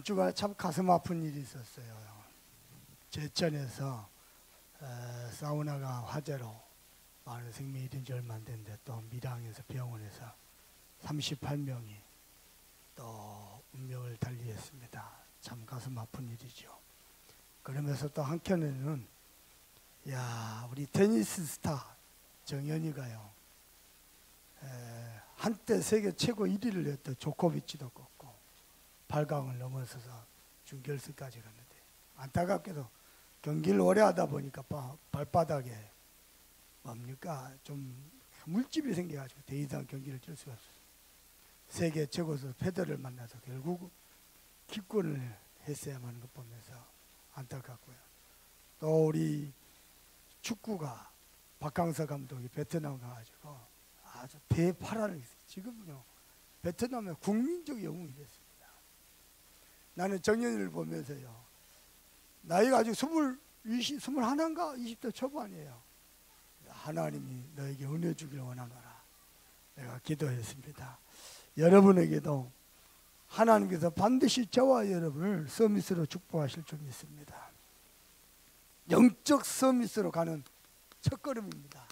이번 주가 참 가슴 아픈 일이 있었어요. 제천에서 사우나가 화재로 많은 생명이 잃은 지 얼마 안 됐는데, 또 밀양에서 병원에서 38명이 또 운명을 달리했습니다. 참 가슴 아픈 일이죠. 그러면서 또 한켠에는 우리 테니스 스타 정연이가요, 한때 세계 최고 1위를 했던 조코비치도 꺾고 8강을 넘어서서 준결승까지 갔는데, 안타깝게도 경기를 오래 하다 보니까 발바닥에 좀 물집이 생겨가지고 더 이상 경기를 뛸 수가 없어요. 세계 최고 선수 페더러를 만나서 결국 기권을 했어야만 하는 것 보면서 안타깝고요. 또 우리 축구가 박항서 감독이 베트남 가가지고 아주 대파란을 했어요. 지금요 베트남의 국민적 영웅이 됐습니다. 나는 정연이를 보면서요, 나이가 아직 21인가 20대 초반이에요. 하나님이 너에게 은혜 주기를 원하노라, 내가 기도했습니다. 여러분에게도 하나님께서 반드시 저와 여러분을 서밋으로 축복하실 줄 믿습니다. 영적 서밋으로 가는 첫걸음입니다.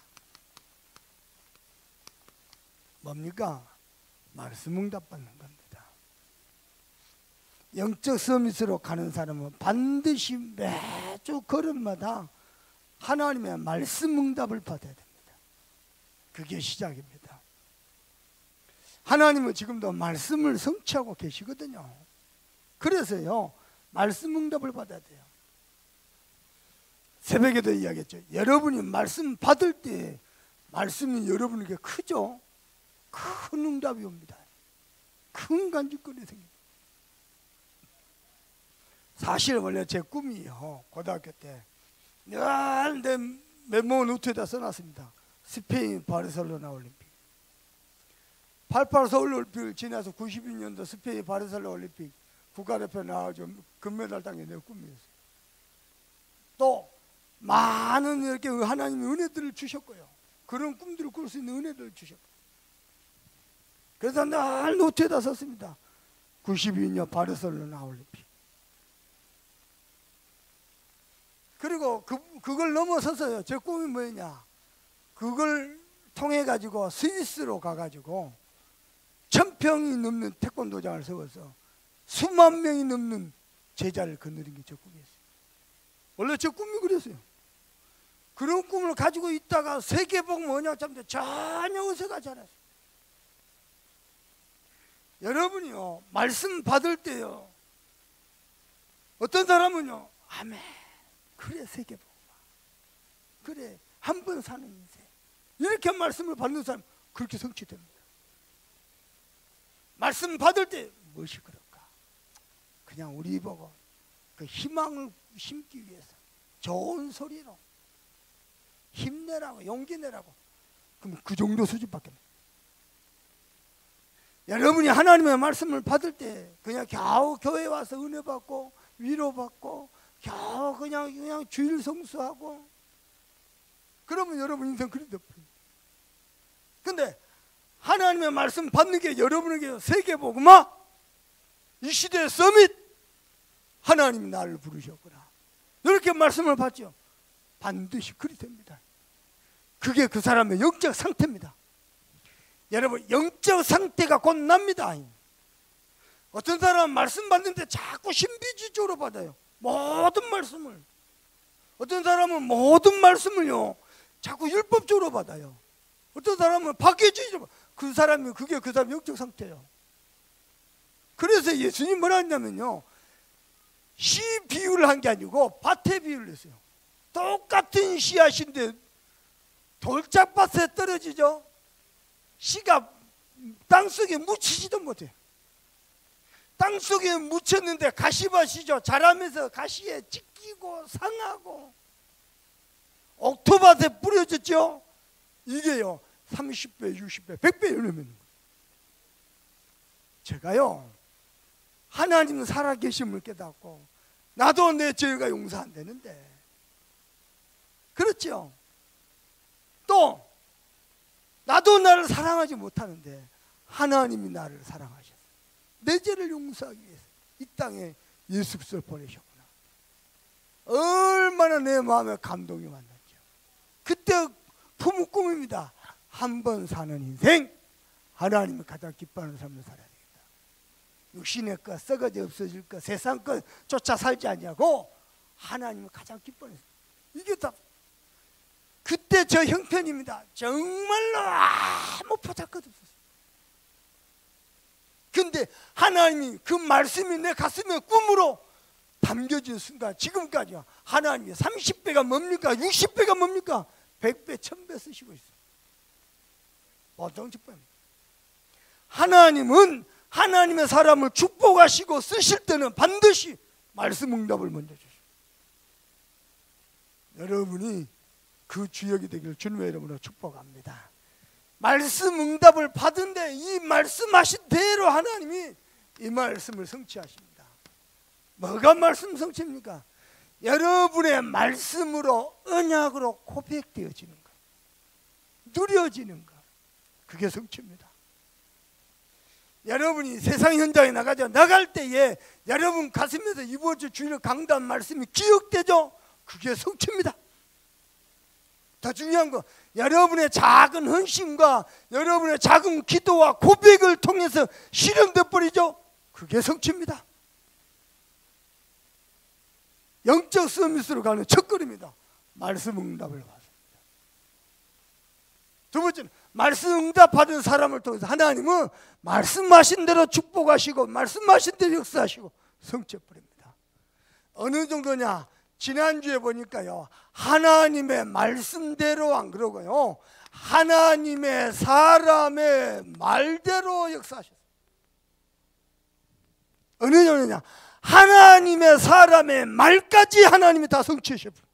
뭡니까? 말씀 응답받는 겁니다. 영적 서밋으로 가는 사람은 반드시 매주 걸음마다 하나님의 말씀 응답을 받아야 됩니다. 그게 시작입니다. 하나님은 지금도 말씀을 성취하고 계시거든요. 그래서요, 말씀 응답을 받아야 돼요. 새벽에도 이야기했죠. 여러분이 말씀 받을 때 말씀이 여러분에게 크죠? 큰 응답이 옵니다. 큰 간직거리 생깁니다. 사실 원래 제 꿈이요, 고등학교 때 늘 내 맨몸 노트에다 써놨습니다. 스페인 바르셀로나 올림픽, 88 서울 올림픽을 지나서 92년도 스페인 바르셀로나 올림픽 국가대표 나와서 금메달 따는 게 내 꿈이었어요. 또 많은 이렇게 하나님의 은혜들을 주셨고요, 그런 꿈들을 꿀 수 있는 은혜들을 주셨고, 그래서 늘 노트에다 썼습니다. 92년 바르셀로나 올림픽. 그리고 그걸 넘어서서요, 제 꿈이 뭐냐, 그걸 통해 가지고 스위스로 가가지고 1000평이 넘는 태권도장을 세워서 수만 명이 넘는 제자를 거느린 게 제 꿈이었어요. 원래 제 꿈이 그랬어요. 그런 꿈을 가지고 있다가 세계복 뭐냐 잡는데 전혀 의사가지 않았어요. 여러분이요, 말씀 받을 때요, 어떤 사람은요, 아멘, 그래 세계복, 그래 한 번 사는 인생, 이렇게 말씀을 받는 사람 그렇게 성취됩니다. 말씀 받을 때 무엇이 그럴까? 그냥 우리 보고 그 희망을 심기 위해서 좋은 소리로 힘내라고, 용기 내라고, 그럼 그 정도 수준밖에 없어요. 여러분이 하나님의 말씀을 받을 때 그냥 겨우 교회 와서 은혜 받고 위로받고 겨우 그냥 주일 성수하고 그러면 여러분 인생 그리 덮어요. 근데 하나님의 말씀 받는 게 여러분에게 세계복음화, 이 시대의 서밋, 하나님이 나를 부르셨구나, 이렇게 말씀을 받죠. 반드시 그리 됩니다. 그게 그 사람의 영적 상태입니다. 여러분, 영적 상태가 곧 납니다. 어떤 사람은 말씀 받는데 자꾸 신비주의적으로 받아요, 모든 말씀을. 어떤 사람은 모든 말씀을요 자꾸 율법적으로 받아요. 어떤 사람은 박해주의적으로. 그 사람이 그게 그 사람 영적 상태예요. 그래서 예수님 뭐라 했냐면요, 씨 비유를 한 게 아니고 밭에 비유를 했어요. 똑같은 씨앗인데 돌짝밭에 떨어지죠. 씨가 땅속에 묻히지도 못해. 땅속에 묻혔는데 가시밭이죠. 자라면서 가시에 찢기고 상하고 옥토밭에 뿌려졌죠. 이게요 30배, 60배, 100배 열리면, 제가요 하나님 살아계심을 깨닫고 나도 내 죄가 용서 안 되는데, 그렇죠? 또 나도 나를 사랑하지 못하는데 하나님이 나를 사랑하셨어요. 내 죄를 용서하기 위해서. 이 땅에 예수 그리스도를 보내셨구나. 얼마나 내 마음에 감동이 왔는지. 그때 품은 꿈입니다. 한 번 사는 인생, 하나님이 가장 기뻐하는 삶을 살아야 되겠다. 육신의 것, 썩어져 없어질 것, 세상 것 쫓아 살지 않냐고 하나님이 가장 기뻐하는 삶. 이게 다 그때 저 형편입니다. 정말로 아무 포착것 없었어요. 근데 하나님이 그 말씀이 내 가슴에 꿈으로 담겨진 순간, 지금까지요, 하나님이 30배가 뭡니까? 60배가 뭡니까? 100배, 1000배 쓰시고 있어요. 보통 축복입니다. 하나님은 하나님의 사람을 축복하시고 쓰실 때는 반드시 말씀 응답을 먼저 주시고, 여러분이 그 주역이 되기를 주님의 이름으로 축복합니다. 말씀 응답을 받은데 이 말씀하신 대로 하나님이 이 말씀을 성취하십니다. 뭐가 말씀 성취입니까? 여러분의 말씀으로 언약으로 고백되어지는 것, 누려지는 것, 그게 성취입니다. 여러분이 세상 현장에 나갈 때에 여러분 가슴에서 이번 주 주일 강단 말씀이 기억되죠? 그게 성취입니다. 더 중요한 거, 여러분의 작은 헌신과 여러분의 작은 기도와 고백을 통해서 실현돼 버리죠? 그게 성취입니다. 영적 서밋으로 가는 첫걸음입니다. 말씀 응답을 받습니다. 두 번째는 말씀 응답 받은 사람을 통해서 하나님은 말씀하신 대로 축복하시고 말씀하신 대로 역사하시고 성취해버립니다. 어느 정도냐? 지난주에 보니까요, 하나님의 말씀대로 안 그러고요, 하나님의 사람의 말대로 역사하셨어요. 어느 정도냐? 하나님의 사람의 말까지 하나님이 다 성취하셔버려요.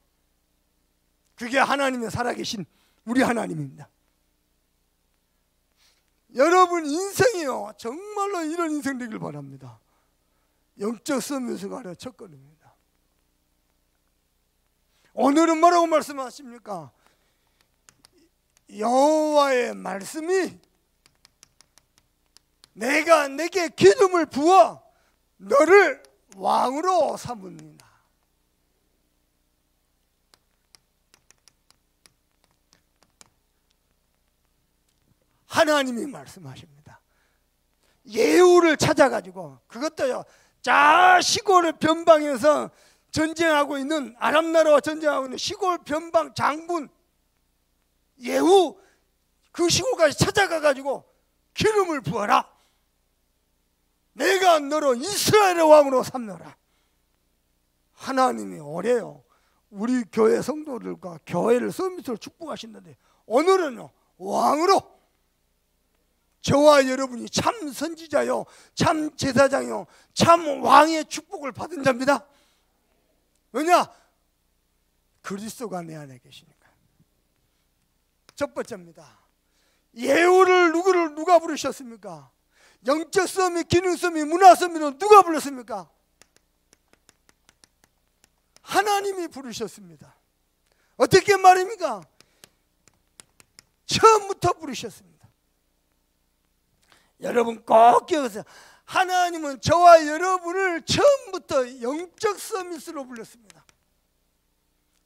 그게 하나님의 살아계신 우리 하나님입니다. 여러분 인생이요, 정말로 이런 인생 되길 바랍니다. 영적 서밋수가 아니라 첫걸음입니다. 오늘은 뭐라고 말씀하십니까? 여호와의 말씀이 내가 내게 기름을 부어 너를 왕으로 삼으니라. 하나님이 말씀하십니다. 예후를 찾아가지고, 그것도요, 자 시골 변방에서 전쟁하고 있는, 아람 나라와 전쟁하고 있는 시골 변방 장군 예후, 그 시골까지 찾아가가지고 기름을 부어라. 내가 너로 이스라엘의 왕으로 삼노라. 하나님이 올해요, 우리 교회 성도들과 교회를 서밋으로 축복하신다는데, 오늘은요, 왕으로, 저와 여러분이 참 선지자요, 참 제사장요, 참 왕의 축복을 받은 자입니다. 왜냐? 그리스도가 내 안에 계시니까. 첫 번째입니다. 예후를 누가 부르셨습니까? 영적 서밋, 기능 서밋, 문화 서밋은 누가 불렀습니까? 하나님이 부르셨습니다. 어떻게 말입니까? 처음부터 부르셨습니다. 여러분 꼭 기억하세요. 하나님은 저와 여러분을 처음부터 영적 서밋으로 불렀습니다.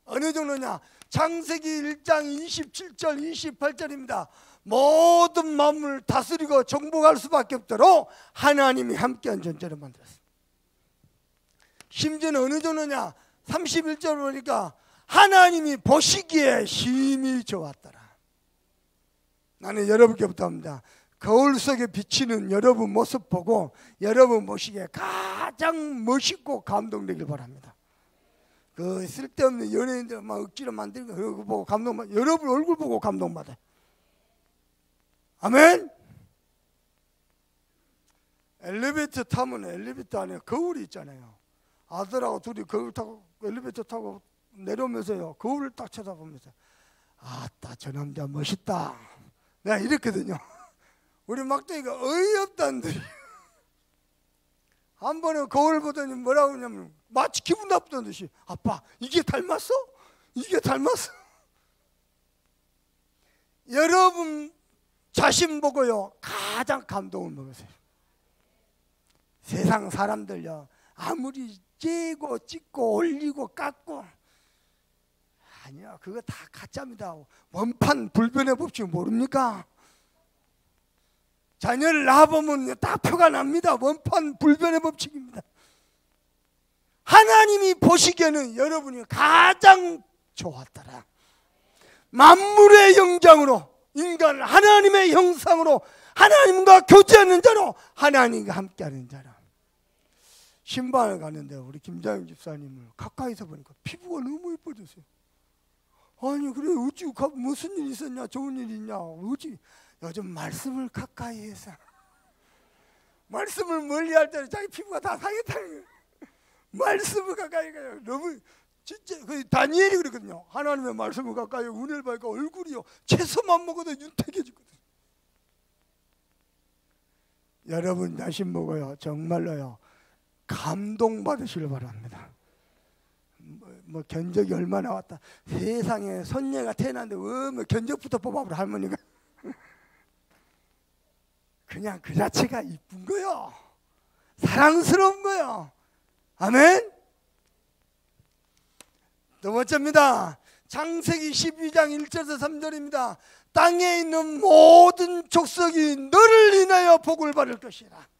어느 정도냐? 창세기 1장 27절 28절입니다. 모든 만물을 다스리고 정복할 수밖에 없도록 하나님이 함께한 존재를 만들었습니다. 심지어는 어느 정도냐? 31절 보니까 하나님이 보시기에 힘이 좋았더라. 나는 여러분께 부탁합니다. 거울 속에 비치는 여러분 모습 보고 여러분 보시기에 가장 멋있고 감동되길 바랍니다. 그 쓸데없는 연예인들 막 억지로 만들고 그거 보고 감동받아. 여러분 얼굴 보고 감동받아요. 아멘. 엘리베이터 타면 엘리베이터 안에 거울이 있잖아요. 아들하고 둘이 거울 타고 엘리베이터 타고 내려오면서요, 거울을 딱 쳐다보면서 아따 저 남자 멋있다. 내가 이랬거든요. 우리 막둥이가 어이없다는 듯이 한 번에 거울 보더니 뭐라고 하냐면 마치 기분 나쁘다는 듯이, 아빠 이게 닮았어? 이게 닮았어? 여러분 자신 보고요 가장 감동을 먹으세요. 세상 사람들요 아무리 재고 찍고 올리고 깎고, 아니야, 그거 다 가짜입니다. 원판 불변의 법칙 모릅니까? 자녀를 낳아보면 딱 표가 납니다. 원판 불변의 법칙입니다. 하나님이 보시기에는 여러분이 가장 좋았더라. 만물의 영장으로, 인간을 하나님의 형상으로, 하나님과 교제하는 자로, 하나님과 함께하는 자라. 신방을 갔는데 우리 김장현 집사님을 가까이서 보니까 피부가 너무 예뻐졌어요. 아니 그래 어찌 무슨 일 있었냐, 좋은 일 있냐, 어찌 요즘 말씀을 가까이 해서 말씀을 멀리 할 때는 자기 피부가 다 상했다는 거예요. 말씀을 가까이 가요. 너무 진짜 그 다니엘이 그랬거든요. 하나님의 말씀을 가까이 은혜를 받으니까 얼굴이요 채소만 먹어도 윤택해지거든요. 여러분 야심 먹어요. 정말로요 감동받으시길 바랍니다. 뭐 견적이 얼마 나왔다, 세상에 손녀가 태어났는데 뭐 견적부터 뽑아보라 할머니가. 그냥 그 자체가 이쁜 거요, 사랑스러운 거요. 아멘. 두 번째입니다. 창세기 12장 1절에서 3절입니다. 땅에 있는 모든 족속이 너를 인하여 복을 받을 것이라.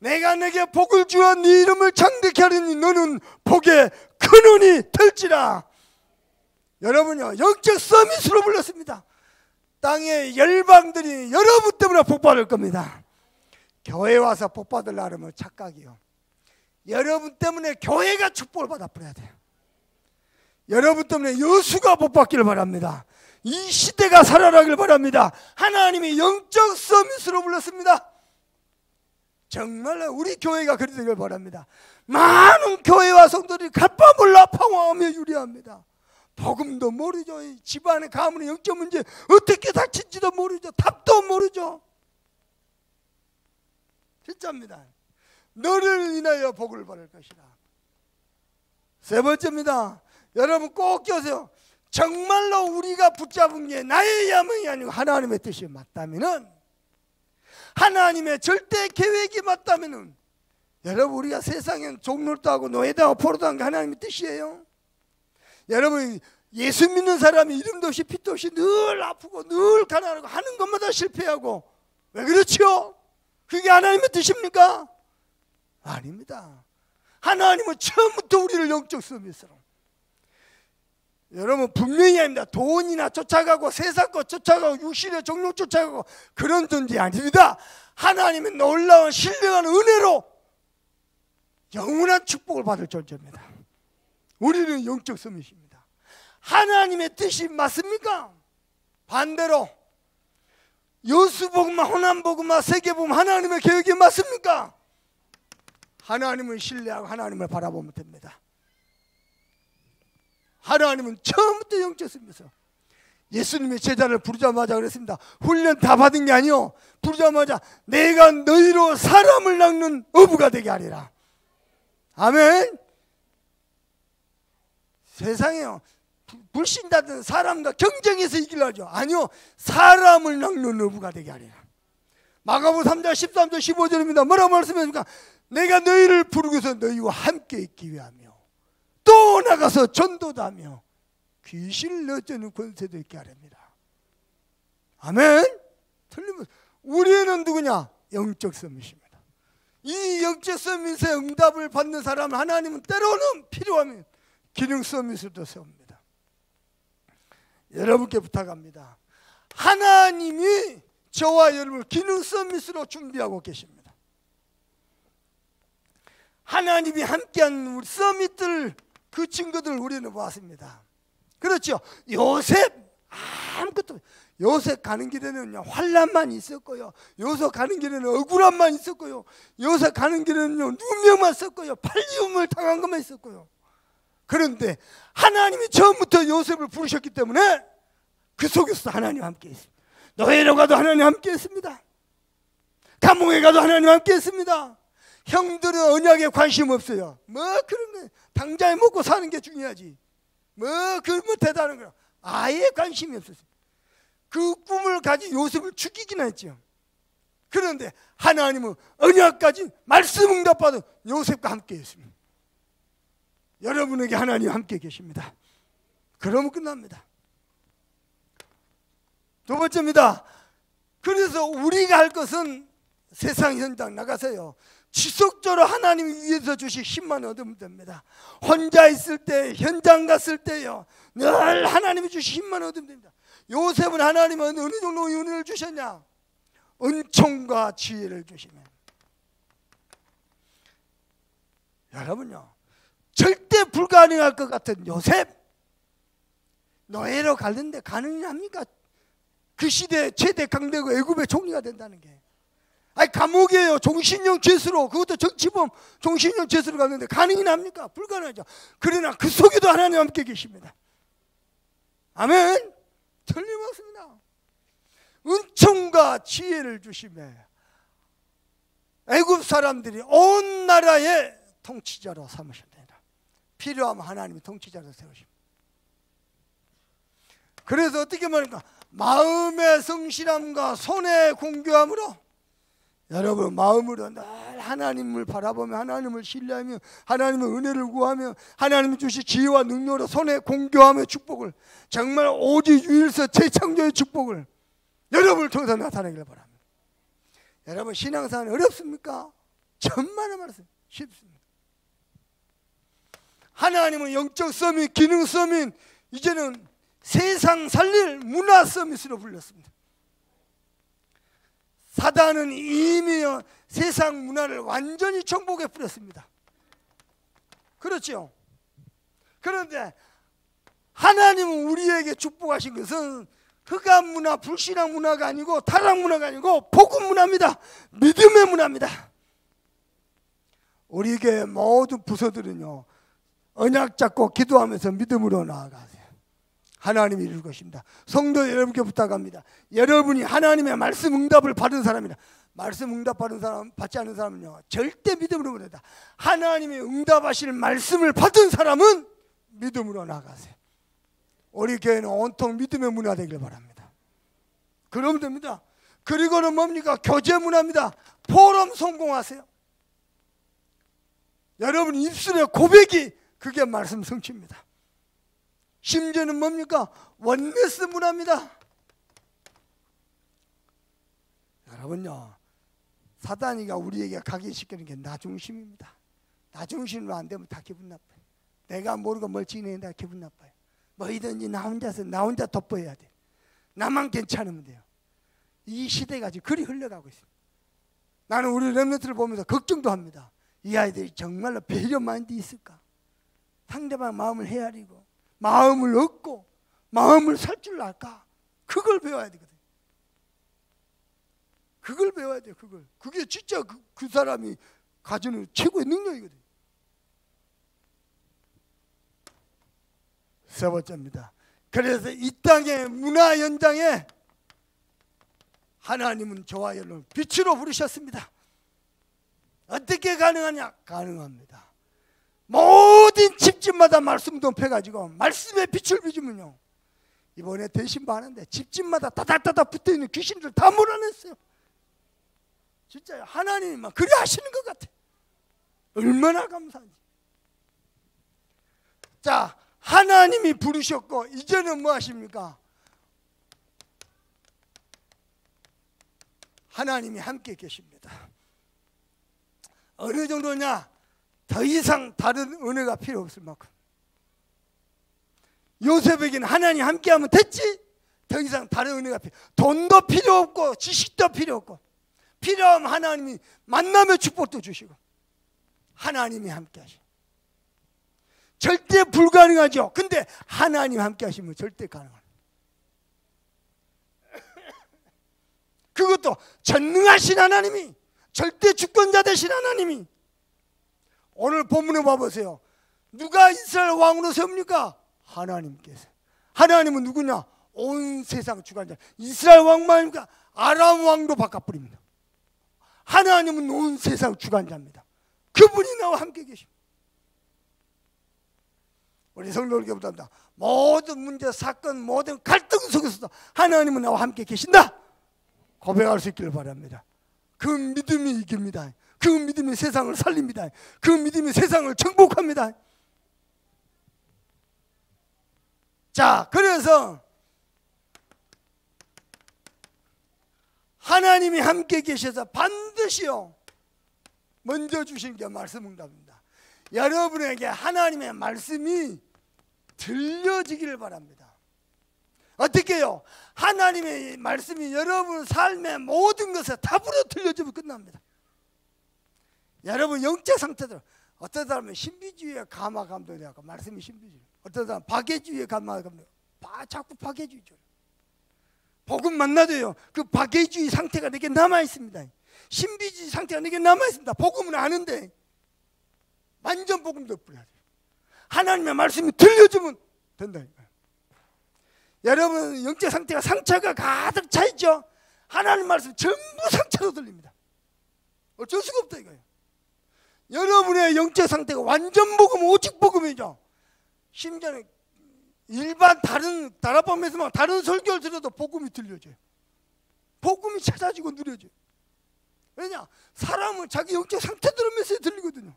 내가 내게 복을 주어 네 이름을 창대케 하리니 너는 복의 근원이 될지라. 여러분요 영적 서밋으로 불렀습니다. 땅의 열방들이 여러분 때문에 복 받을 겁니다. 교회 와서 복 받으려면 착각이요. 여러분 때문에 교회가 축복을 받아버려야 돼요. 여러분 때문에 여수가 복 받기를 바랍니다. 이 시대가 살아나길 바랍니다. 하나님이 영적 서밋으로 불렀습니다. 정말로 우리 교회가 그리 되길 바랍니다. 많은 교회와 성도들이 갈바 몰라 방황하며 유리합니다. 복음도 모르죠. 집안의 가문의 영적 문제 어떻게 닥칠지도 모르죠. 답도 모르죠. 진짜입니다. 너를 인하여 복을 받을 것이라. 세 번째입니다. 여러분 꼭 껴세요. 정말로 우리가 붙잡은 게 나의 야망이 아니고 하나님의 뜻이 맞다면은, 하나님의 절대 계획이 맞다면은, 여러분 우리가 세상엔 종로도 하고 노예도 하고 포로도 하는 게 하나님의 뜻이에요. 여러분 예수 믿는 사람이 이름도 없이 빛도 없이 늘 아프고 늘 가난하고 하는 것마다 실패하고, 왜 그렇죠? 그게 하나님의 뜻입니까? 아닙니다. 하나님은 처음부터 우리를 영적 서밋으로. 여러분 분명히 아닙니다. 돈이나 쫓아가고 세상 것 쫓아가고 육신의 종력 쫓아가고 그런 존재 아닙니다. 하나님의 놀라운 신령한 은혜로 영원한 축복을 받을 존재입니다. 우리는 영적 서밋입니다. 하나님의 뜻이 맞습니까? 반대로 여수복음과 호남복음과 세계복음 하나님의 계획이 맞습니까? 하나님을 신뢰하고 하나님을 바라보면 됩니다. 하나님은 처음부터 영적 서밋으로. 예수님의 제자를 부르자마자 그랬습니다. 훈련 다 받은 게 아니요, 부르자마자 내가 너희로 사람을 낚는 어부가 되게 하리라. 아멘. 세상에요 불신자들은 사람과 경쟁해서 이기려죠. 아니요, 사람을 낚는 어부가 되게 하리라. 마가복음 3장 13절 15절입니다. 뭐라고 말씀하십니까? 내가 너희를 부르고서 너희와 함께 있기 위하며 또 나가서 전도도 하며 귀신을 내쫓는 권세도 있게 하렵니다. 아멘. 틀리면 우리는 누구냐? 영적 서밋입니다. 이 영적 서밋의 응답을 받는 사람은 하나님은 때로는 필요하면 기능 서밋으로도 세웁니다. 여러분께 부탁합니다. 하나님이 저와 여러분을 기능 서밋으로 준비하고 계십니다. 하나님이 함께한 우리 서밋들, 그 친구들 우리는 보았습니다. 그렇죠. 요셉 아무것도, 요셉 가는 길에는 환난만 있었고요, 요셉 가는 길에는 억울함만 있었고요, 요셉 가는 길에는 누명만 있었고요, 팔리움을 당한 것만 있었고요. 그런데 하나님이 처음부터 요셉을 부르셨기 때문에 그 속에서 하나님 함께 있습니다. 노예로 가도 하나님 함께 했습니다. 감옥에 가도 하나님 함께 했습니다. 형들은 언약에 관심 없어요. 뭐 그런 거 당장에 먹고 사는 게 중요하지, 뭐 그런 거 대단한 거 아예 관심이 없었어요. 그 꿈을 가진 요셉을 죽이긴 했죠. 그런데 하나님은 언약까지 말씀 응답받은 요셉과 함께 있습니다. 여러분에게 하나님 함께 계십니다. 그러면 끝납니다. 두 번째입니다. 그래서 우리가 할 것은 세상 현장 나가서요, 지속적으로 하나님 위에서 주신 힘만 얻으면 됩니다. 혼자 있을 때, 현장 갔을 때요, 늘 하나님이 주신 힘만 얻으면 됩니다. 요셉은 하나님은 어느 정도 은혜를 주셨냐? 은총과 지혜를 주시면. 여러분요, 절대 불가능할 것 같은 요셉, 노예로 가는데 가능합니까? 그 시대 최대 강대국 애굽의 총리가 된다는 게. 아니, 감옥이에요. 종신형 죄수로, 그것도 정치범 종신형 죄수로 갔는데 가능이 납니까? 불가능하죠. 그러나 그 속에도 하나님 함께 계십니다. 아멘. 틀림없습니다. 은총과 지혜를 주시며 애굽 사람들이 온 나라의 통치자로 삼으셨다. 필요하면 하나님이 통치자로 세우십니다. 그래서 어떻게 말합니까? 마음의 성실함과 손의 공교함으로, 여러분 마음으로 늘 하나님을 바라보며 하나님을 신뢰하며 하나님의 은혜를 구하며 하나님이 주신 지혜와 능력으로 손에 공교함의 축복을, 정말 오직 유일서 재창조의 축복을 여러분을 통해서 나타내기를 바랍니다. 여러분 신앙생활 어렵습니까? 천만의 말씀 쉽습니다. 하나님은 영적 서밋, 기능 서밋, 이제는 세상 살릴 문화 서밋으로 불렸습니다. 사단은 이미 세상 문화를 완전히 정복해 버렸습니다. 그렇죠? 그런데 하나님은 우리에게 축복하신 것은 흑암 문화, 불신앙 문화가 아니고 타락 문화가 아니고 복음 문화입니다. 믿음의 문화입니다. 우리 교회 모든 부서들은요, 언약 잡고 기도하면서 믿음으로 나아가세요. 하나님이 이룰 것입니다. 성도 여러분께 부탁합니다. 여러분이 하나님의 말씀 응답을 받은 사람이다. 말씀 응답 받은 사람, 받지 않은 사람은요, 절대 믿음으로 못한다. 하나님의 응답하실 말씀을 받은 사람은 믿음으로 나가세요. 우리 교회는 온통 믿음의 문화 되길 바랍니다. 그러면 됩니다. 그리고는 뭡니까? 교제 문화입니다. 포럼 성공하세요. 여러분 입술의 고백이 그게 말씀 성취입니다. 심지어는 뭡니까? 원네스 문화입니다. 여러분요, 사단이가 우리에게 각인시키는 게 나 중심입니다. 나 중심으로 안 되면 다 기분 나빠요. 내가 모르고 뭘 지내는다 기분 나빠요. 뭐이든지 나 혼자 돋보여야 돼. 나만 괜찮으면 돼요. 이 시대가 지금 그리 흘러가고 있습니다. 나는 우리 렘넌트를 보면서 걱정도 합니다. 이 아이들이 정말로 배려 마인드 있을까? 상대방 마음을 헤아리고 마음을 얻고 마음을 살 줄 알까? 그걸 배워야 되거든. 그걸 배워야 돼요. 그게 진짜 그 사람이 가지는 최고의 능력이거든. 세 번째입니다. 그래서 이 땅의 문화 현장에 하나님은 저와 여러분을 빛으로 부르셨습니다. 어떻게 가능하냐? 가능합니다. 모든 집집마다 말씀 덤펴가지고 말씀의 빛을 비추면요, 이번에 대신 받는데 집집마다 다닥다닥 붙어있는 귀신들 다 몰아냈어요. 진짜 하나님이 막 그래 하시는 것 같아. 얼마나 감사한지. 자, 하나님이 부르셨고 이제는 뭐 하십니까? 하나님이 함께 계십니다. 어느 정도냐? 더 이상 다른 은혜가 필요 없을 만큼. 요셉에게는 하나님 함께하면 됐지? 더 이상 다른 은혜가 필요. 돈도 필요 없고 지식도 필요 없고, 필요하면 하나님이 만남의 축복도 주시고 하나님이 함께하시고. 절대 불가능하죠. 근데 하나님 함께하시면 절대 가능합니다. 그것도 전능하신 하나님이, 절대 주권자 되신 하나님이. 오늘 본문에 봐보세요. 누가 이스라엘 왕으로 세웁니까? 하나님께서. 하나님은 누구냐? 온 세상 주관자. 이스라엘 왕만입니까? 아람 왕도 바꿔버립니다. 하나님은 온 세상 주관자입니다. 그분이 나와 함께 계십니다. 우리 성도들께 부탁합니다. 모든 문제, 사건, 모든 갈등 속에서도 하나님은 나와 함께 계신다 고백할 수 있기를 바랍니다. 그 믿음이 이깁니다. 그 믿음이 세상을 살립니다. 그 믿음이 세상을 정복합니다. 자, 그래서 하나님이 함께 계셔서 반드시요 먼저 주신 게 말씀 응답입니다. 여러분에게 하나님의 말씀이 들려지기를 바랍니다. 어떻게 해요? 하나님의 말씀이 여러분 삶의 모든 것에 답으로 들려주면 끝납니다. 여러분 영적 상태들, 어떤 사람은 신비주의에 감화감동이 되고 말씀이 신비주의, 어떤 사람은 박애주의에 감화감동, 자꾸 박애주의죠. 복음 만나도요, 그 박애주의 상태가 내게 남아있습니다. 신비주의 상태가 내게 남아있습니다. 복음은 아는데 완전 복음 덮어야 돼요. 하나님의 말씀이 들려주면 된다니까요. 여러분 영적 상태가 상처가 가득 차있죠. 하나님 말씀 전부 상처로 들립니다. 어쩔 수가 없다 이거예요. 여러분의 영적 상태가 완전 복음, 오직 복음이죠. 심지어는 일반 다른 다락방에서만 다른 설교를 들어도 복음이 들려져요. 복음이 찾아지고 누려져요. 왜냐? 사람은 자기 영적 상태 들으면서 들리거든요.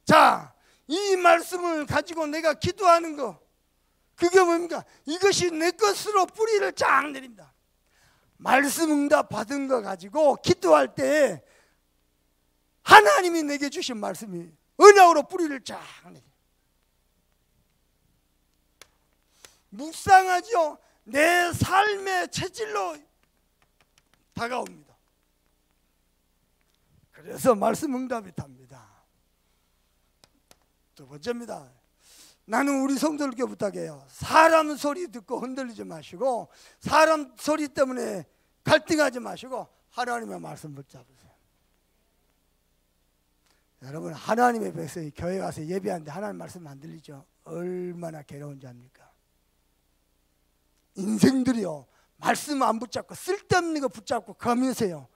자, 이 말씀을 가지고 내가 기도하는 거, 그게 뭡니까? 이것이 내 것으로 뿌리를 쫙 내립니다. 말씀 응답 받은 거 가지고 기도할 때 하나님이 내게 주신 말씀이 언약으로 뿌리를 쫙 내립니다. 묵상하죠. 내 삶의 체질로 다가옵니다. 그래서 말씀 응답이 답니다. 두 번째입니다. 나는 우리 성도들께 부탁해요. 사람 소리 듣고 흔들리지 마시고, 사람 소리 때문에 갈등하지 마시고 하나님의 말씀 붙잡으세요. 여러분, 하나님의 백성이 교회 가서 예배하는데 하나님 말씀 안 들리죠? 얼마나 괴로운지 압니까? 인생들이요, 말씀 안 붙잡고 쓸데없는 거 붙잡고 가면서요,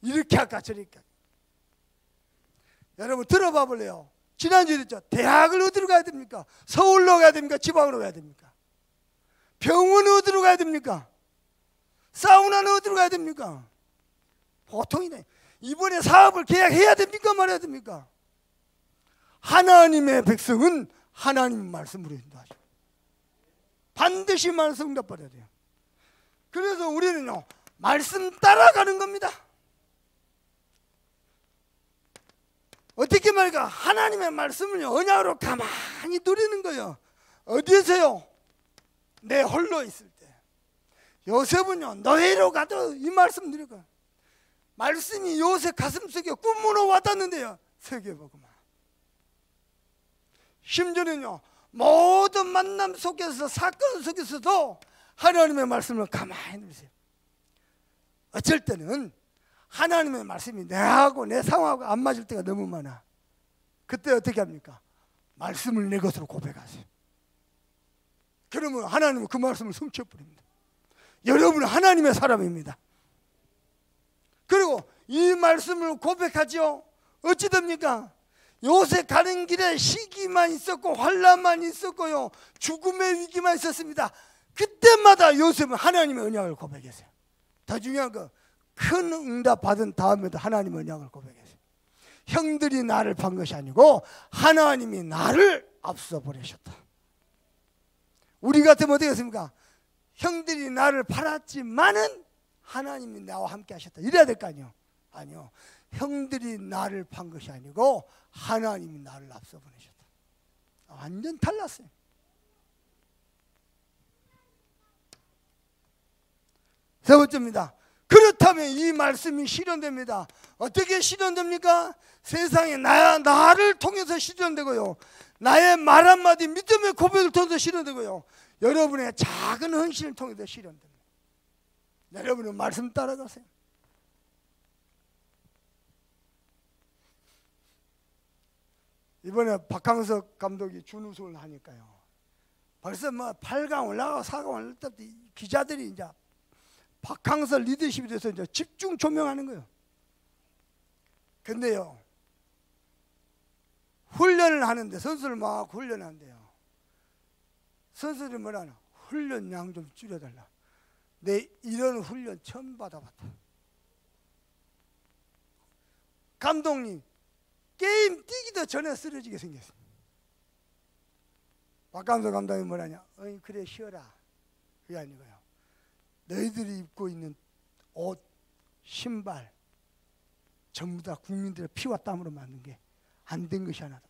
이렇게 할까 저렇게 할까. 여러분 들어봐 볼래요? 지난주에 했죠. 대학을 어디로 가야 됩니까? 서울로 가야 됩니까? 지방으로 가야 됩니까? 병원은 어디로 가야 됩니까? 사우나는 어디로 가야 됩니까? 보통이네. 이번에 사업을 계약해야 됩니까? 말해야 됩니까? 하나님의 백성은 하나님의 말씀으로 인도하죠. 반드시 말씀 응답받아야 돼요. 그래서 우리는요, 말씀 따라가는 겁니다. 어떻게 말할까? 하나님의 말씀을요, 언약으로 가만히 누리는 거예요. 어디에서요? 내 홀로 있을 때. 요셉은요, 노예로 가도 이 말씀 누릴 거예요. 말씀이 요셉 가슴속에 꿈으로 와닿는데요, 세계보고만. 심지어는요, 모든 만남 속에서, 사건 속에서도 하나님의 말씀을 가만히 누리세요. 어쩔 때는 하나님의 말씀이 내하고 내 상황하고 안 맞을 때가 너무 많아. 그때 어떻게 합니까? 말씀을 내 것으로 고백하세요. 그러면 하나님은 그 말씀을 성취해버립니다. 여러분은 하나님의 사람입니다. 그리고 이 말씀을 고백하죠. 어찌 됩니까? 요새 가는 길에 시기만 있었고 환난만 있었고요, 죽음의 위기만 있었습니다. 그때마다 요셉은 하나님의 언약을 고백했어요. 더 중요한 거, 큰 응답 받은 다음에도 하나님의 언약을 고백했어요. 형들이 나를 판 것이 아니고 하나님이 나를 앞서 보내셨다. 우리 같으면 어떻게 했습니까? 형들이 나를 팔았지만은 하나님이 나와 함께 하셨다 이래야 될 거 아니에요? 아니요, 형들이 나를 판 것이 아니고 하나님이 나를 앞서 보내셨다. 완전 달랐어요. 세 번째입니다. 그렇다면 이 말씀이 실현됩니다. 어떻게 실현됩니까? 세상에 나를 통해서 실현되고요, 나의 말 한마디 믿음의 고백을 통해서 실현되고요, 여러분의 작은 헌신을 통해서 실현됩니다. 여러분은 말씀 따라가세요. 이번에 박항석 감독이 준우승을 하니까요, 벌써 뭐 8강 올라가고 4강 올라갈 때 기자들이 이제 박항석 리더십에 대해서 이제 집중 조명하는 거예요. 근데요, 훈련을 하는데, 선수를 막 훈련한대요. 선수들이 뭐라나? 훈련량 좀 줄여달라. 내 이런 훈련 처음 받아봤다. 감독님 게임 뛰기도 전에 쓰러지게 생겼어요. 박감독 감독이 뭐라냐? 어이 그래 쉬어라. 그게 아니고요. 너희들이 입고 있는 옷, 신발 전부 다 국민들의 피와 땀으로 만든 게 안 된 것이 하나도.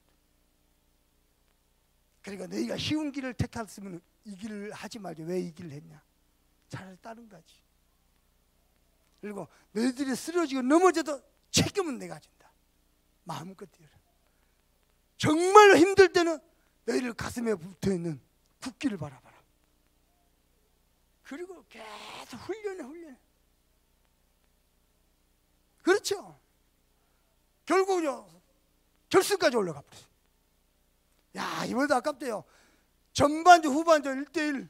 그러니까 너희가 쉬운 길을 택했으면 이 길을 하지 말지 왜 이 길을 했냐? 차라리 다른 거지. 그리고 너희들이 쓰러지고 넘어져도 책임은 내가 진다. 마음껏 뛰어라. 정말로 힘들 때는 너희를 가슴에 붙어있는 국기를 바라봐라. 그리고 계속 훈련해. 그렇죠. 결국은요 결승까지 올라가 버렸어요. 야 이번에도 아깝대요. 전반전 후반전 1대1,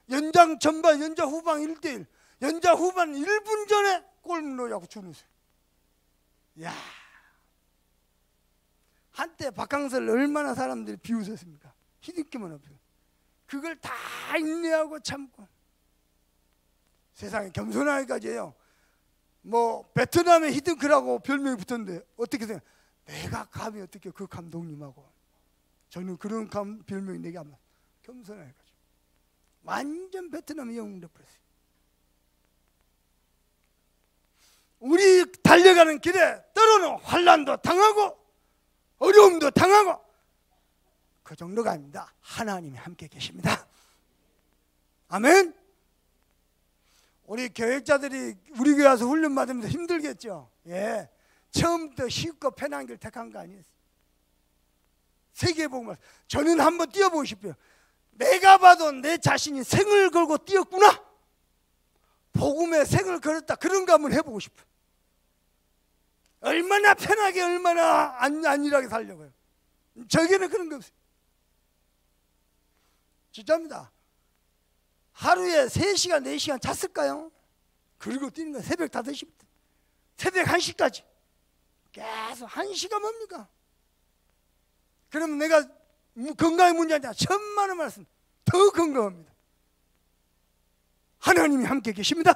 연장 전반 연장 후반 1대1, 연장 후반 1분 전에 골 넣으라고 주무세요. 야 한때 박항서를 얼마나 사람들이 비웃었습니까? 히딩크만 없어요. 그걸 다 인내하고 참고 세상에 겸손하기까지 해요. 뭐 베트남의 히딩크라고 별명이 붙었는데 어떻게 생각? 내가 감히 어떻게 그 감독님하고 저는 그런 별명이 내게 안 맞아. 겸손하기까지 완전 베트남의 영웅 되어버렸어요. 우리 달려가는 길에 때로는 환난도 당하고 어려움도 당하고 그 정도가 아닙니다. 하나님이 함께 계십니다. 아멘. 우리 교육자들이 우리 교회 와서 훈련 받으면서 힘들겠죠. 예, 처음부터 쉽고 편한 길 택한 거 아니었어요. 세계복음을 저는 한번 뛰어보고 싶어요. 내가 봐도 내 자신이 생을 걸고 뛰었구나. 복음에 생을 걸었다. 그런 거 한번 해보고 싶어요. 얼마나 편하게 얼마나 안일하게 살려고요. 저에게는 그런 거 없어요. 진짜입니다. 하루에 3시간 4시간 잤을까요? 그리고 뛰는 건 새벽 5시부터 새벽 1시까지 계속 1시간 뭡니까? 그러면 내가 건강의 문제 아니라 천만의 말씀 더 건강합니다. 하나님이 함께 계십니다.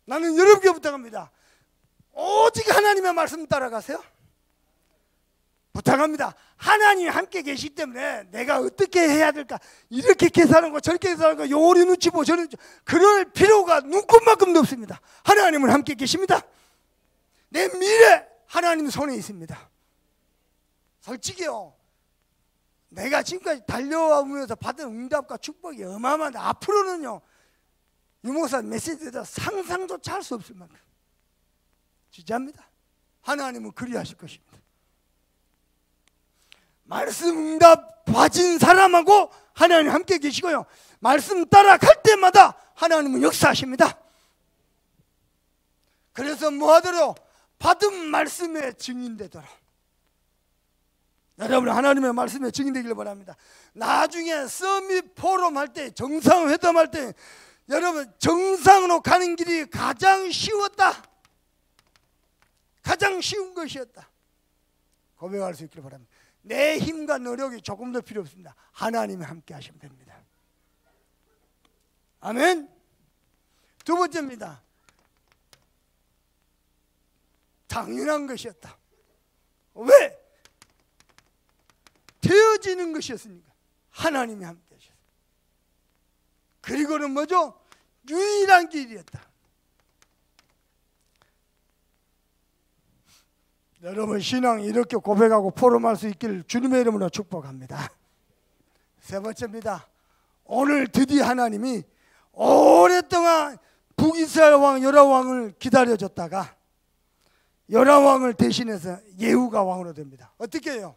나는 여러분께 부탁합니다. 오직 하나님의 말씀 따라가세요. 부탁합니다. 하나님이 함께 계시기 때문에 내가 어떻게 해야 될까? 이렇게 계산하고 저렇게 계산하고 요리 눈치 보고 저런 그럴 필요가 눈꼽만큼도 없습니다. 하나님은 함께 계십니다. 내 미래 하나님 손에 있습니다. 솔직히요, 내가 지금까지 달려오면서 받은 응답과 축복이 어마어마한데 앞으로는요 유목사 메시지에서 상상조차 할 수 없을 만큼 진짜입니다. 하나님은 그리하실 것입니다. 말씀 응답 받은 사람하고 하나님 함께 계시고요, 말씀 따라갈 때마다 하나님은 역사하십니다. 그래서 뭐하더라? 받은 말씀에 증인되더라. 여러분 하나님의 말씀에 증인되기를 바랍니다. 나중에 서밋 포럼 할 때, 정상회담 할 때 여러분 정상으로 가는 길이 가장 쉬웠다. 가장 쉬운 것이었다. 고백할 수 있기를 바랍니다. 내 힘과 노력이 조금 더 필요 없습니다. 하나님이 함께 하시면 됩니다. 아멘. 두 번째입니다. 당연한 것이었다. 왜? 되어지는 것이었으니까. 하나님이 함께 하셨어요. 그리고는 뭐죠? 유일한 길이었다. 여러분 신앙 이렇게 고백하고 포럼할 수 있기를 주님의 이름으로 축복합니다. 세 번째입니다. 오늘 드디어 하나님이 오랫동안 북이스라엘 왕 요람왕을 기다려줬다가 요람왕을 대신해서 예후가 왕으로 됩니다. 어떻게 해요?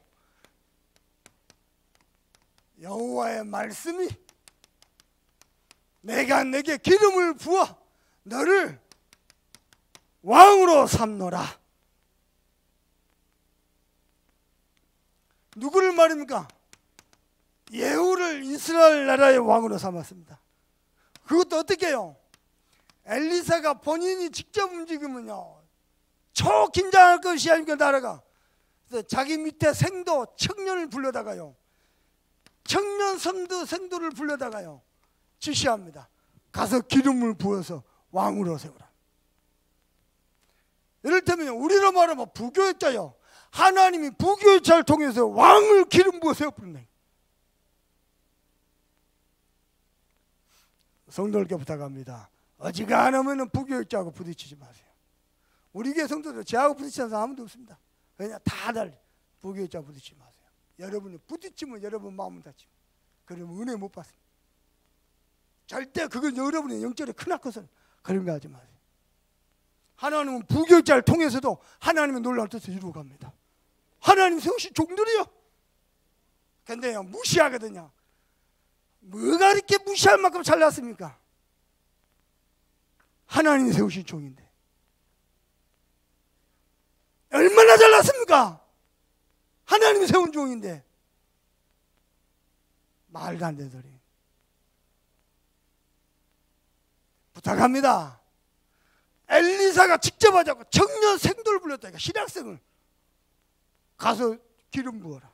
여호와의 말씀이 내가 내게 기름을 부어 너를 왕으로 삼노라. 누구를 말입니까? 예후를 이스라엘 나라의 왕으로 삼았습니다. 그것도 어떻게 해요? 엘리사가 본인이 직접 움직이면요 초긴장할 것이 아니니까 나라가. 그래서 자기 밑에 생도 청년을 불러다가요, 청년 선도 생도를 불러다가요 지시합니다. 가서 기름을 부어서 왕으로 세우라. 이를테면 우리로 말하면 부교육자요. 하나님이 부교육자를 통해서 왕을 기름 부어 세워버린다. 성도들께 부탁합니다. 어지간하면 부교육자하고 부딪히지 마세요. 우리 교회 성도들 저하고 부딪히는 사람 아무도 없습니다. 그냥 다들 부교육자 부딪히지 마세요. 여러분이 부딪히면 여러분 마음은 다치고 그러면 은혜 못 받습니다. 절대 그건 여러분의 영적으로 크나커서 그런 거 하지 마세요. 하나님은 부교육자를 통해서도 하나님의 놀라운 뜻을 이루어갑니다. 하나님 세우신 종들이요. 근데 무시하거든요. 뭐가 이렇게 무시할 만큼 잘났습니까? 하나님이 세우신 종인데 얼마나 잘났습니까? 하나님이 세운 종인데 말도 안 되는 소리. 부탁합니다. 엘리사가 직접 하자고 청년 생도를 불렀다니까. 신학생을 가서 기름 부어라.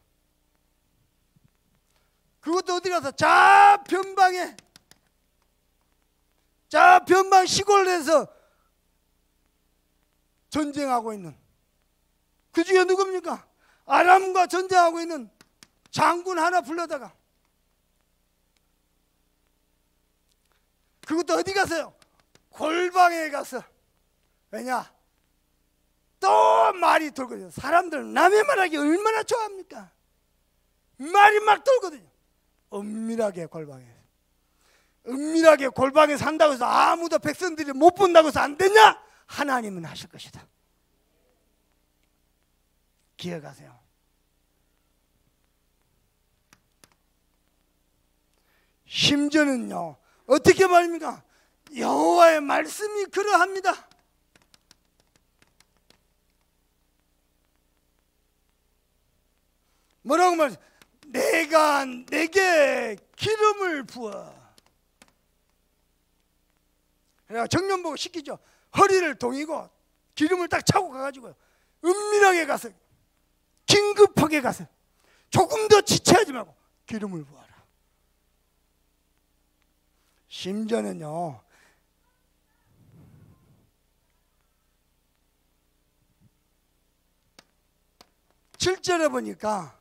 그것도 어디 가서 변방 시골에서 전쟁하고 있는 그 중에 누굽니까? 아람과 전쟁하고 있는 장군 하나 불러다가 그것도 어디 가서요? 골방에 가서. 왜냐? 또 말이 돌거든요. 사람들은 남의 말하기 얼마나 좋아합니까? 말이 막 돌거든요. 은밀하게 골방에 산다고 해서 아무도 백성들이 못 본다고 해서 안 되냐? 하나님은 하실 것이다. 기억하세요. 심지어는요 어떻게 말입니까? 여호와의 말씀이 그러합니다. 뭐라고 말해? 내가 내게 기름을 부어. 내가 정년 보고 시키죠. 허리를 동이고 기름을 딱 차고 가가지고 은밀하게 가서 긴급하게 가서 조금 더 지체하지 말고 기름을 부어라. 심지어는요 7절에 보니까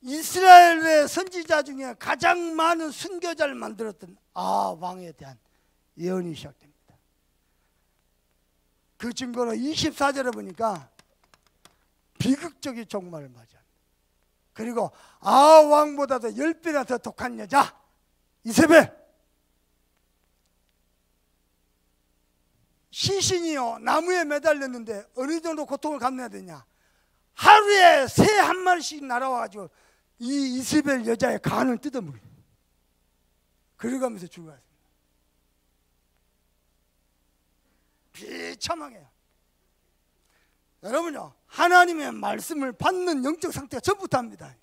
이스라엘의 선지자 중에 가장 많은 순교자를 만들었던 왕에 대한 예언이 시작됩니다. 그 증거는 24절에 보니까 비극적인 종말을 맞이합니다. 그리고 왕보다도 10배나 더 독한 여자 이세벨, 시신이요 나무에 매달렸는데 어느 정도 고통을 감내야 되냐? 하루에 새 한 마리씩 날아와가지고 이 이세벨 여자의 간을 뜯어먹어요. 그러가면서 죽어갔습니다. 비참하게요. 여러분요 하나님의 말씀을 받는 영적 상태가 전부터 합니다.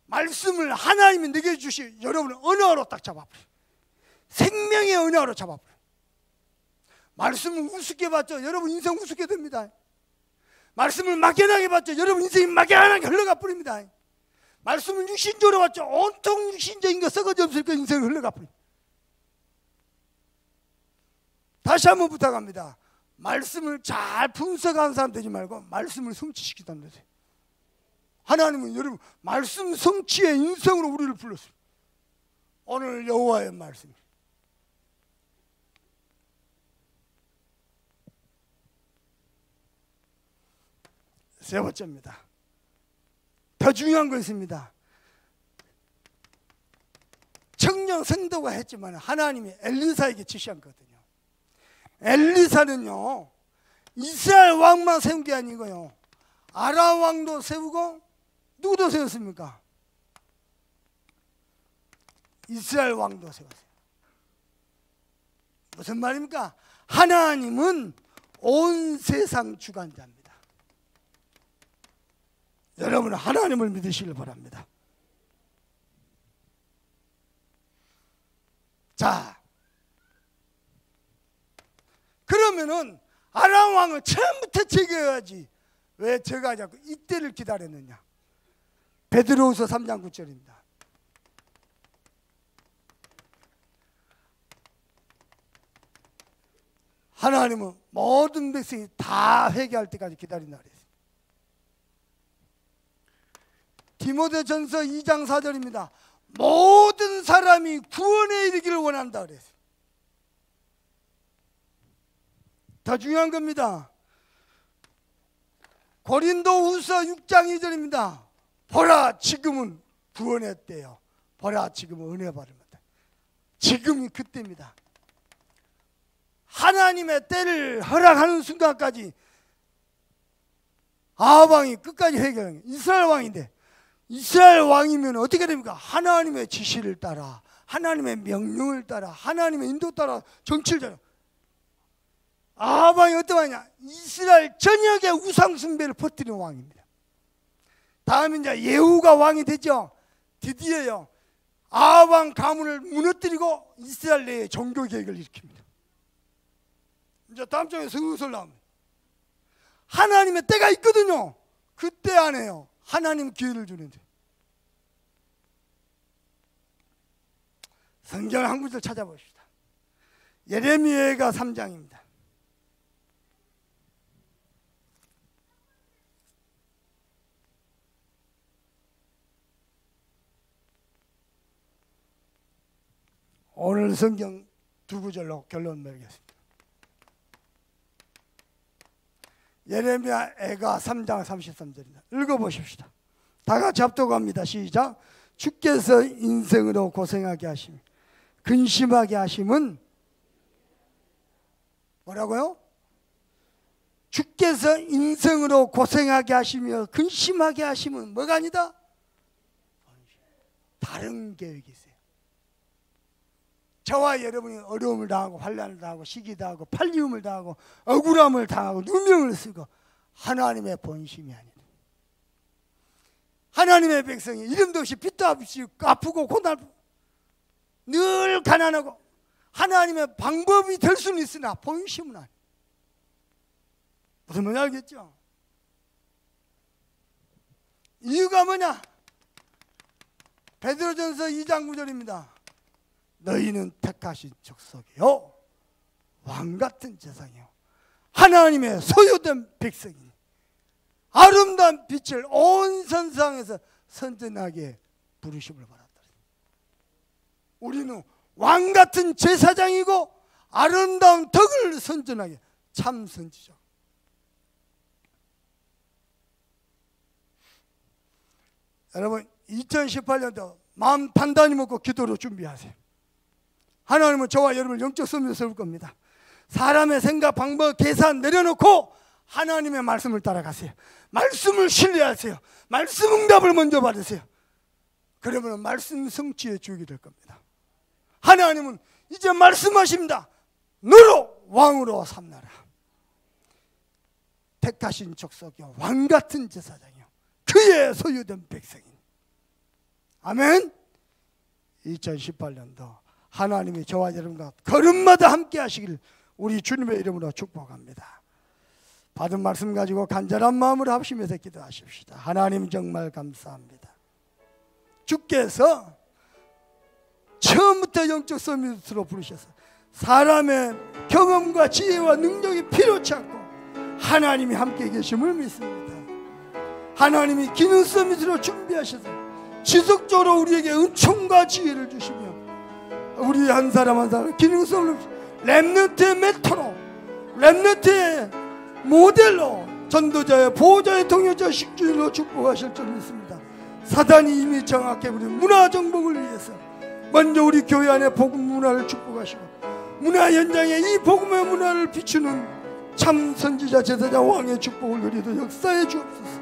말씀을 하나님이 내게 주시 여러분은 언어로 딱 잡아버려요. 생명의 언어로 잡아버려요. 말씀을 우습게 받죠. 여러분 인생 우습게 됩니다. 말씀을 막연하게 받죠. 여러분 인생이 막연하게 흘러가 버립니다. 말씀을 육신적으로 받죠. 온통 육신적인 거 썩어지 없을 거 인생이 흘러가 버립니다. 다시 한번 부탁합니다. 말씀을 잘 분석하는 사람 되지 말고 말씀을 성취시키다는 거죠. 하나님은 여러분 말씀 성취의 인성으로 우리를 불렀어요. 오늘 여호와의 말씀. 세 번째입니다. 더 중요한 거 있습니다. 청년 성도가 했지만 하나님이 엘리사에게 지시한 거거든요. 엘리사는요 이스라엘 왕만 세운 게 아니고요 아람 왕도 세우고 누구도 세웠습니까? 이스라엘 왕도 세웠어요. 무슨 말입니까? 하나님은 온 세상 주관자입니다. 여러분은 하나님을 믿으시길 바랍니다. 자, 그러면은 아람 왕을 처음부터 제거해야지 왜 제가 자꾸 이때를 기다렸느냐? 베드로후서 3장 9절입니다. 하나님은 모든 백성이 다 회개할 때까지 기다린다 그랬어요. 디모데전서 2장 4절입니다. 모든 사람이 구원에 이르기를 원한다 그랬어요. 더 중요한 겁니다. 고린도후서 6장 2절입니다. 보라 지금은 구원의 때요, 보라 지금은 은혜 받을 때. 지금이 그때입니다. 하나님의 때를 허락하는 순간까지 아합왕이 끝까지 회개하는 거예요. 이스라엘 왕인데, 이스라엘 왕이면 어떻게 됩니까? 하나님의 지시를 따라, 하나님의 명령을 따라, 하나님의 인도 따라 정치를 따라. 아합왕이 어떤 왕이냐? 이스라엘 전역에 우상 숭배를 퍼뜨리는 왕입니다. 다음에 이제 예후가 왕이 되죠. 드디어요, 아합왕 가문을 무너뜨리고 이스라엘 내에 종교 개혁을 일으킵니다. 이제 다음 장에 슬슬 나옵니다. 하나님의 때가 있거든요. 그때 안에요, 하나님 기회를 주는데. 성경 한 구절 찾아봅시다. 예레미야가 3장입니다. 오늘 성경 두 구절로 결론 내리겠습니다. 예레미야가 3장 33절입니다. 읽어보십시다. 다 같이 합독합니다. 시작. 주께서 인생으로 고생하게 하심, 근심하게 하심은 뭐라고요? 주께서 인생으로 고생하게 하시며 근심하게 하심은 뭐가 아니다? 다른 계획이 있어요. 저와 여러분이 어려움을 당하고 환난을 당하고 시기 당하고 팔리움을 당하고 억울함을 당하고 누명을 쓰고 하나님의 본심이 아니다. 하나님의 백성이 이름도 없이 빛도 없이 아프고 고난하고 늘 가난하고 하나님의 방법이 될 수는 있으나 본심은 아니다. 무슨 말인지 알겠죠? 이유가 뭐냐? 베드로전서 2장 9절입니다. 너희는 택하신 족속이요 왕같은 제사장이요 하나님의 소유된 백성이니 아름다운 빛을 온 선상에서 선전하게 부르심을 받았다. 우리는 왕같은 제사장이고 아름다운 덕을 선전하게 참 선지자. 여러분 2018년도 마음 단단히 먹고 기도로 준비하세요. 하나님은 저와 여러분을 영적 선물로 세울 겁니다. 사람의 생각, 방법, 계산 내려놓고 하나님의 말씀을 따라가세요. 말씀을 신뢰하세요. 말씀 응답을 먼저 받으세요. 그러면 말씀 성취의 주역이 될 겁니다. 하나님은 이제 말씀하십니다. 너로 왕으로 삼나라. 택하신 족속이요 왕같은 제사장이요 그의 소유된 백성인. 아멘. 2018년도 하나님이 저와 여러분과 걸음마다 함께 하시길 우리 주님의 이름으로 축복합니다. 받은 말씀 가지고 간절한 마음으로 합심해서 기도하십시다. 하나님 정말 감사합니다. 주께서 처음부터 영적 서밋으로 부르셔서 사람의 경험과 지혜와 능력이 필요치 않고 하나님이 함께 계심을 믿습니다. 하나님이 기능 서밋으로 준비하셔서 지속적으로 우리에게 은총과 지혜를 주시며 우리 한 사람 한 사람 기능 서밋 렘넌트의 멘토로, 렘넌트의 모델로, 전도자의 보호자의 동역자 식주인으로 축복하실 줄 믿습니다. 사단이 이미 정확해 우리 문화 정복을 위해서 먼저 우리 교회 안에 복음 문화를 축복하시고 문화 현장에 이 복음의 문화를 비추는 참 선지자 제사장 왕의 축복을 누리도록 역사해 주옵소서.